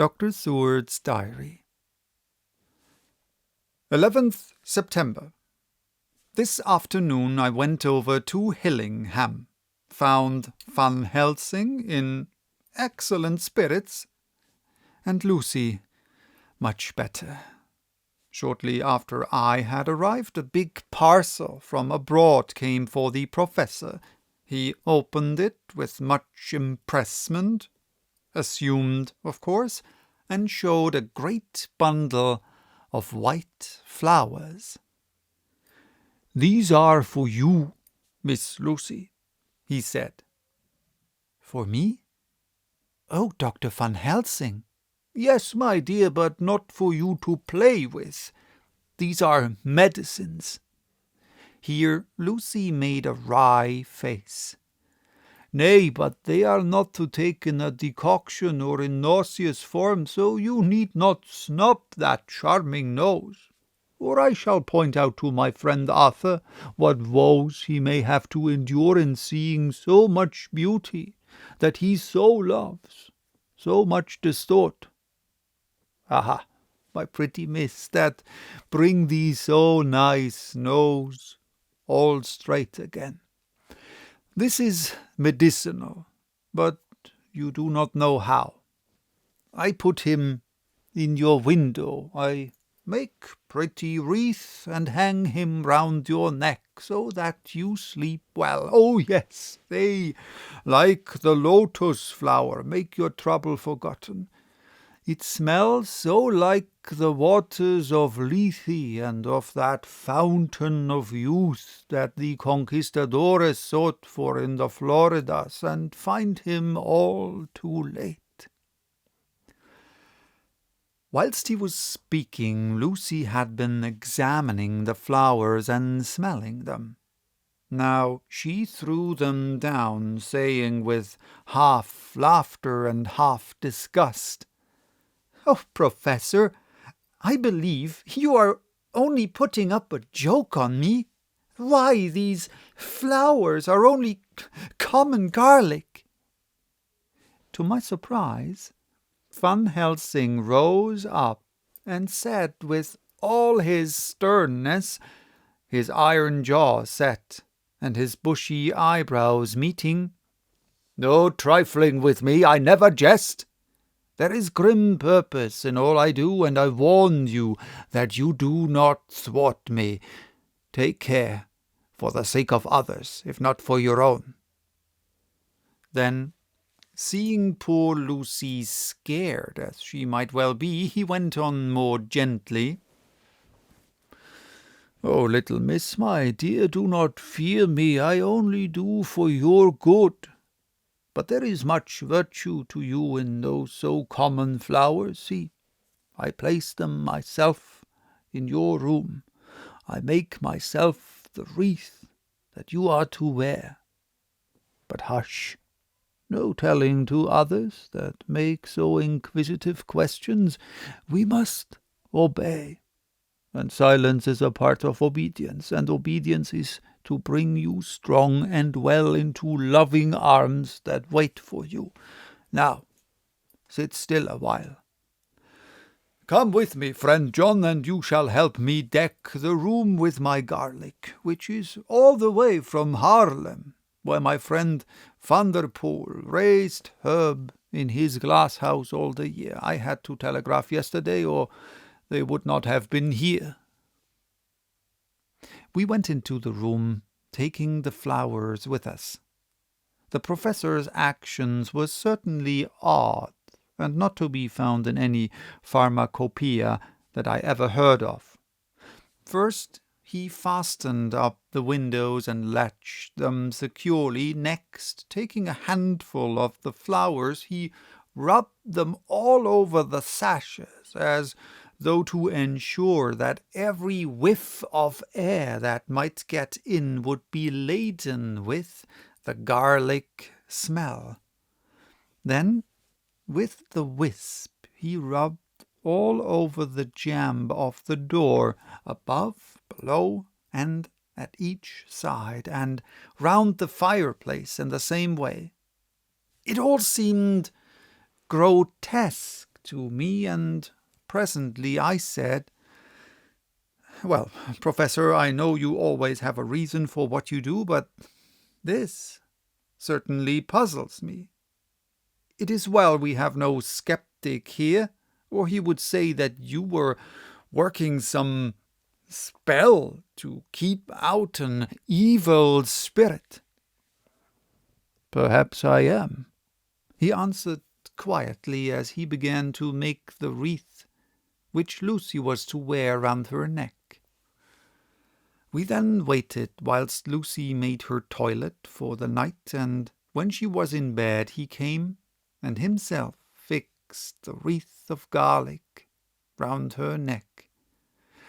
Dr. Seward's Diary. 11th September. This afternoon I went over to Hillingham, found Van Helsing in excellent spirits, and Lucy much better. Shortly after I had arrived, a big parcel from abroad came for the professor. He opened it with much empressement, assumed, of course, and showed a great bundle of white flowers. "These are for you, Miss Lucy," he said. "For me? Oh, Dr. Van Helsing." "Yes, my dear, but not for you to play with. These are medicines." Here Lucy made a wry face. "Nay, but they are not to take in a decoction or in nauseous form, so you need not snub that charming nose. Or I shall point out to my friend Arthur what woes he may have to endure in seeing so much beauty, that he so loves, so much distort. Aha, my pretty miss, that bring thee so nice nose all straight again. This is medicinal, but you do not know how. I put him in your window. I make pretty wreath and hang him round your neck, so that you sleep well. Oh, yes, they, like the lotus flower, make your trouble forgotten. It smells so like the waters of Lethe and of that fountain of youth that the conquistadores sought for in the Floridas, and find him all too late." Whilst he was speaking, Lucy had been examining the flowers and smelling them. Now she threw them down, saying with half laughter and half disgust, "Oh, Professor, I believe you are only putting up a joke on me. Why, these flowers are only common garlic." To my surprise, Van Helsing rose up and said with all his sternness, his iron jaw set and his bushy eyebrows meeting, "No trifling with me, I never jest. There is grim purpose in all I do, and I warn you that you do not thwart me. Take care, for the sake of others, if not for your own." Then, seeing poor Lucy scared, as she might well be, he went on more gently. "Oh, little miss, my dear, do not fear me. I only do for your good. But there is much virtue to you in those so common flowers. See, I place them myself in your room. I make myself the wreath that you are to wear. But hush, no telling to others that make so inquisitive questions. We must obey, and silence is a part of obedience, and obedience is to bring you strong and well into loving arms that wait for you. Now, sit still a while. Come with me, friend John, and you shall help me deck the room with my garlic, which is all the way from Haarlem, where my friend Van der Poel raised herb in his glass house all the year. I had to telegraph yesterday, or they would not have been here." We went into the room, taking the flowers with us. The professor's actions were certainly odd, and not to be found in any pharmacopoeia that I ever heard of. First, he fastened up the windows and latched them securely. Next, taking a handful of the flowers, he rubbed them all over the sashes, as though to ensure that every whiff of air that might get in would be laden with the garlic smell. Then, with the wisp, he rubbed all over the jamb of the door, above, below, and at each side, and round the fireplace in the same way. It all seemed grotesque to me, and presently I said, "Well, Professor, I know you always have a reason for what you do, but this certainly puzzles me. It is well we have no skeptic here, or he would say that you were working some spell to keep out an evil spirit." "Perhaps I am," he answered quietly as he began to make the wreath which Lucy was to wear round her neck. We then waited whilst Lucy made her toilet for the night, and when she was in bed he came and himself fixed the wreath of garlic round her neck.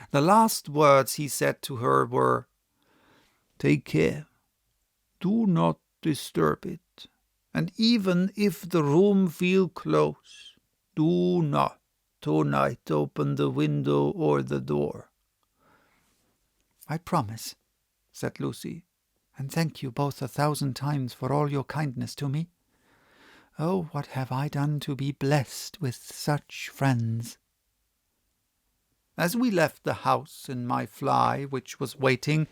The last words he said to her were, "Take care, do not disturb it, and even if the room feel close, do not tonight open the window or the door." "I promise," said Lucy, "and thank you both 1,000 times for all your kindness to me. Oh, what have I done to be blessed with such friends?" As we left the house in my fly, which was waiting,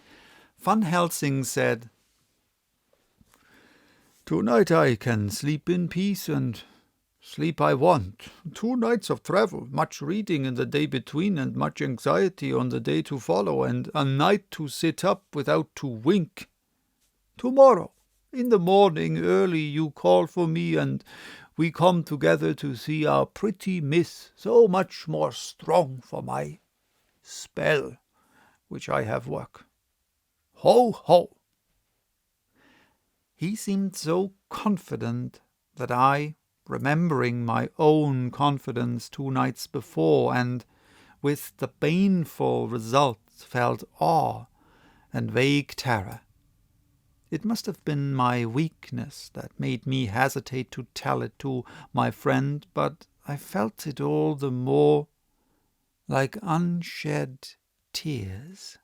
Van Helsing said, "Tonight I can sleep in peace, and sleep I want. 2 nights of travel, much reading in the day between, and much anxiety on the day to follow, and a night to sit up without to wink. Tomorrow, in the morning early, you call for me, and we come together to see our pretty miss, so much more strong for my spell, which I have work. Ho, ho!" He seemed so confident that I, remembering my own confidence 2 nights before, and with the painful results, felt awe and vague terror. It must have been my weakness that made me hesitate to tell it to my friend, but I felt it all the more like unshed tears.